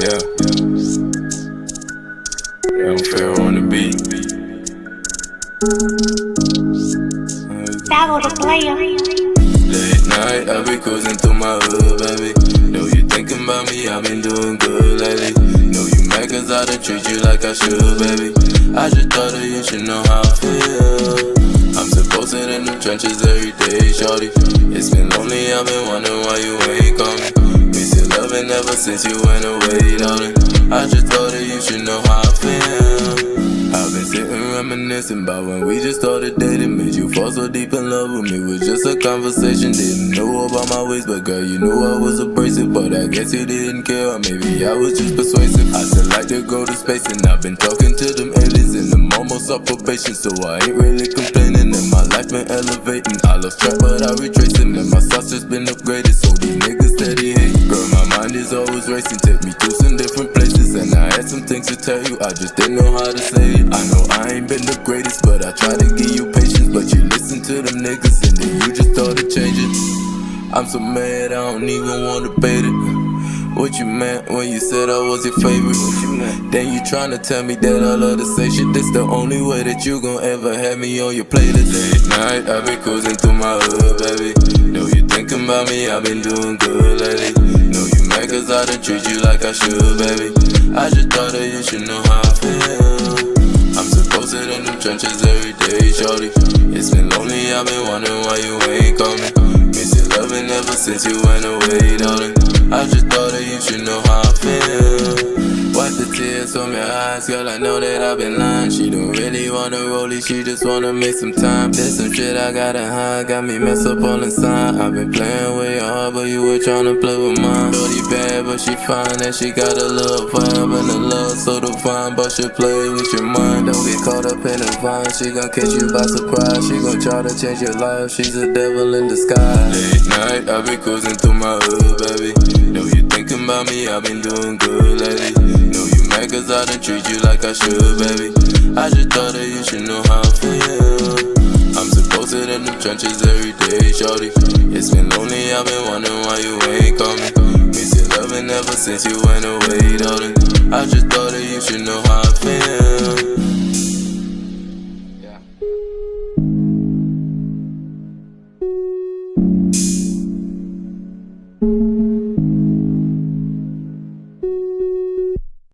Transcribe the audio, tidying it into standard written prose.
Yeah. Young Pharaoh on the beat. Follow the player. Late night, I be cruising through my hood, baby. Know you thinking about me, I been doing good lately. Know you mad cause I done treat you like I should, baby. I just thought that you should know how I feel. I'm supposed to in the trenches every day, shorty. It's been lonely, I've been wondering why you ain't call me. Miss your loving ever since you went away, darling. I just thought that you should know how I feel. I've been sitting reminiscing about when we just started dating. Made you fall so deep in love with me, was just a conversation. Didn't know about my ways, but girl, you knew I was abrasive. But I guess you didn't care, or maybe I was just persuasive. I still like to go to space, and I've been talking to them aliens. And I'm almost off probation, so I ain't really complaining. And my life been elevating. I lost track, but I retraced it. And my sauce just been upgraded, so these niggas steady hate. Girl, my mind is always racing, take me to some different places. And I had some things to tell you, I just didn't know how to say it. I know I ain't been the greatest, but I try to give you patience. But you listen to them niggas and then you just started changing. I'm so mad, I don't even wanna debate it. What you meant when you said I was your favorite? What you meant? Then you tryna tell me that I love to say shit. This the only way that you gon' ever have me on your playlist. Late night, I been cruising through my hood, baby. Know you thinking about me, I been doing good lately. Know you mad cause I done treat you like I should, baby. I just thought that you should know how I feel. I'm supposed to in them trenches every day, shorty. It's been lonely, I've been wondering why you ain't call me. Miss your loving ever since you went away, darling. I just thought that you should know how I feel. Wipe the tears from your eyes, girl, I know that I've been lying. She don't really wanna roll it, she just wanna make some time. There's some shit I gotta hide, got me messed up all inside. I've been playing with your heart, but you were tryna play with mine. Shorty bad, but she fine, and she got a little vibe. And the love so divine, but she play with your mind. Don't get caught up in the vine, she gon' catch you by surprise. She gon' try to change your life, she's a devil in disguise. Late night, I been cruising through my hood, baby. Know you thinking about me, I been doing good lately. Know you mad cause I done treat you like I should, baby. I just thought that you should know how I feel. I'm supposed to in them trenches every day, shorty. It's been lonely, I've been wondering why you ain't call me. Miss your loving ever since you went away, darling. I just thought that you should know how I feel.